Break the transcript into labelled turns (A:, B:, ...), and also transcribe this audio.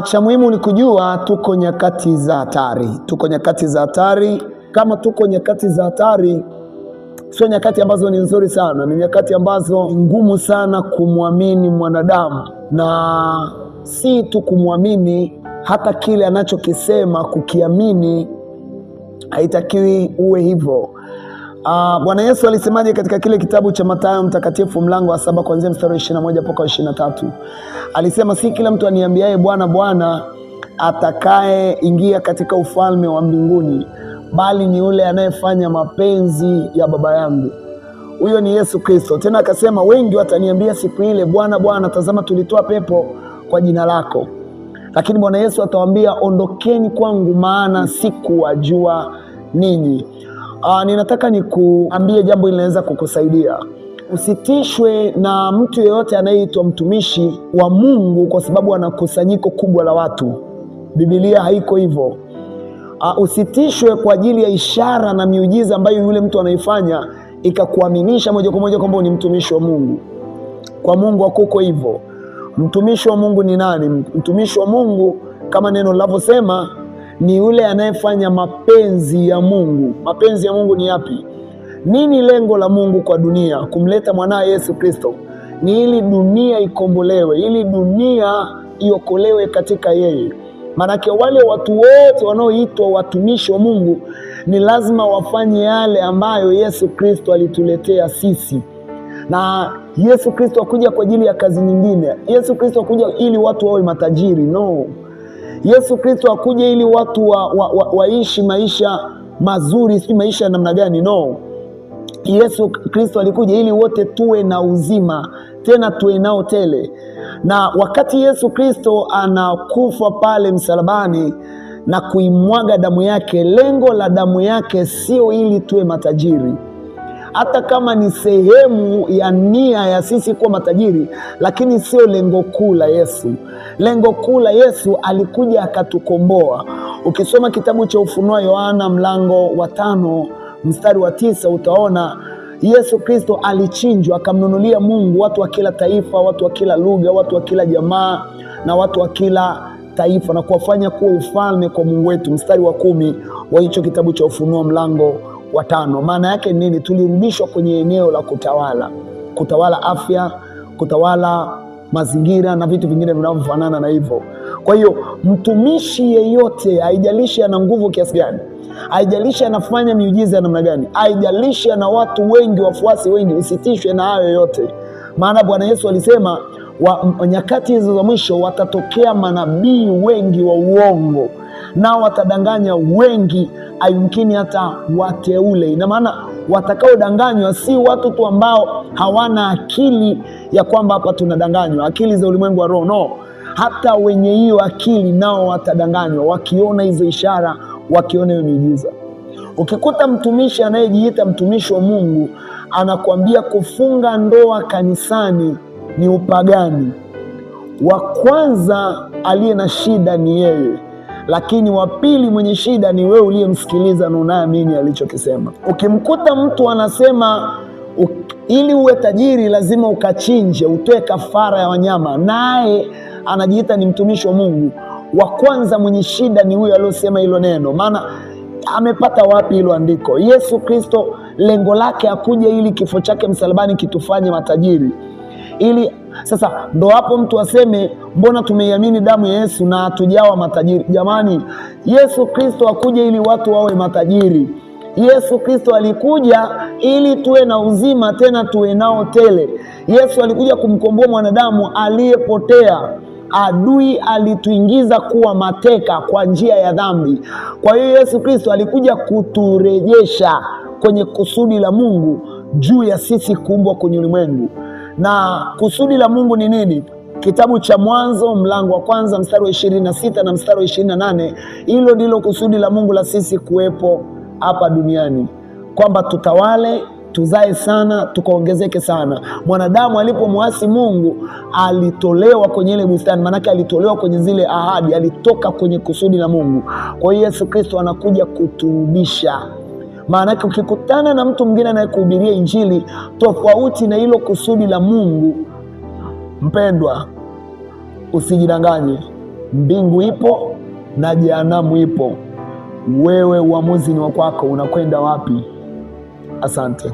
A: Cha muhimu ni kujua tuko nyakati za hatari. Tuko nyakati za hatari. Kama tuko nyakati za hatari, sio nyakati ambazo ni nzuri sana, ni nyakati ambazo ngumu sana kumwamini mwanadamu, na si tu kumwamini, hata kile anachokisema kukiamini haitakiwi uwe hivyo. Bwana Yesu alisemaje katika kile kitabu cha Mathayo mtakatifu mlango wa 7 kuanzia mstari wa 21 mpaka 23? Alisema, si kila mtu aniambiaye Bwana Bwana atakaye ingia katika ufalme wa mbinguni, bali ni yule anayefanya mapenzi ya Baba yangu. Huyo ni Yesu Kristo. Tena akasema, wengi wataniambia siku ile, Bwana Bwana, tazama tulitoa pepo kwa jina lako. Lakini Bwana Yesu atawaambia, ondokeni kwangu, maana sikuwajua ninyi. Ninataka nikuambie jambo linaweza kukusaidia. Usitishwe na mtu yeyote anayeitwa mtumishi wa Mungu kwa sababu ana kusanyiko kubwa la watu. Biblia haiko hivyo. Usitishwe kwa ajili ya ishara na miujiza ambayo yule mtu anaifanya ikakuaminisha moja kwa moja kwamba ni mtumishi wa Mungu. Kwa Mungu hakuko hivyo. Mtumishi wa Mungu ni nani? Mtumishi wa Mungu kama neno linavyosema ni yule anayefanya mapenzi ya Mungu. Mapenzi ya Mungu ni yapi? Nini lengo la Mungu kwa dunia? Kumleta mwanae Yesu Kristo ni ili dunia ikombolewe, ili dunia iokolewe katika yeye. Maanake wale watu wote wanaoitwa watumishi wa Mungu ni lazima wafanye yale ambayo Yesu Kristo alituletea sisi. Na Yesu Kristo hakuja kwa ajili ya kazi nyingine. Yesu Kristo hakuja ili watu wawe matajiri, no. Yesu Kristo hakuja ili watu waishi maisha mazuri, si maisha ya namna gani, no. Yesu Kristo alikuja ili wote tuwe na uzima, tena tuwe nao tele. Na wakati Yesu Kristo anakufa pale msalabani na kuimwaga damu yake, lengo la damu yake sio ili tuwe matajiri. Hata kama ni sehemu ya nia ya sisi kuwa matajiri, lakini sio lengo kuu la Yesu. Lengo kuu la Yesu, alikuja akatukomboa. Ukisoma kitabu cha Ufunuo Yohana mlango wa 5 mstari wa 9 utaona Yesu Kristo alichinjwa, akamnunulia Mungu watu wa kila taifa, watu wa kila lugha, watu wa kila jamaa na watu wa kila taifa, na kuwafanya kuwa ufalme kwa Mungu wetu. Mstari wa 10 wa hicho kitabu cha Ufunuo mlango wa 5. Maana yake nini? Tulirudishwa kwenye eneo la kutawala afya, kutawala mazingira na vitu vingine vinavyofanana na hivyo. Kwa hiyo mtumishi yeyote, haijalishi ana nguvu kiasi gani, haijalishi anafanya miujiza ya namna gani, haijalishi ana watu wengi, wafuasi wengi, usitishwe na hayo yote. Maana Bwana Yesu alisema nyakati hizo za mwisho watatokea manabii wengi wa uongo, nao watadanganya wengi, ayumkini hata wateule. Ina maana watakaodanganywa si watu tu ambao hawana akili ya kwamba hapa tunadanganywa, akili za ulimwengu wa roho, no. Hata wenye hiyo akili nao watadanganywa, wakiona hizo ishara, wakiona hiyo miujiza. Ukikuta mtumishi anayejiita mtumishi wa Mungu anakuambia kufunga ndoa kanisani ni upagani, wa kwanza aliye na shida ni yeye, lakini wa pili mwenye shida ni wewe uliyemsikiliza na unaamini alichokisema. Ukimkuta mtu anasema ili uwe tajiri lazima ukachinje, utoe kafara ya wanyama, naye anajiita ni mtumishi wa Mungu, wa kwanza mwenye shida ni huyo aliyosema hilo neno. Maana amepata wapi hilo andiko? Yesu Kristo lengo lake hakuja ili kifo chake msalabani kitufanye matajiri. Ili sasa ndo hapo mtu aseme, mbona tumeiamini damu ya Yesu na hatujawa matajiri? Jamani, Yesu Kristo hakuja ili watu wawe matajiri. Yesu Kristo alikuja ili tuwe na uzima, tena tuwe nao tele. Yesu alikuja kumkomboa mwanadamu aliyepotea. Adui alituingiza kuwa mateka kwa njia ya dhambi. Kwa hiyo Yesu Kristo alikuja kuturejesha kwenye kusudi la Mungu juu ya sisi kuumbwa kwenye ulimwengu. Na kusudi la Mungu ni nini? Kitabu cha Mwanzo mlango wa 1 mstari wa 26 na mstari wa 28. Hilo ndilo kusudi la Mungu la sisi kuwepo hapa duniani, kwamba tutawale, tuzae sana, tukaongezeke sana. Mwanadamu alipomwasi Mungu alitolewa kwenye ile bustani, manake alitolewa kwenye zile ahadi, alitoka kwenye kusudi la Mungu. Kwa hiyo Yesu Kristo anakuja kuturudisha. Maanake ukikutana na mtu mwingine anayekuhubiria injili tofauti na hilo kusudi la Mungu, mpendwa, usijidanganye. Mbingu ipo na jehanamu ipo. Wewe uamuzi ni wa kwako, unakwenda wapi? Asante.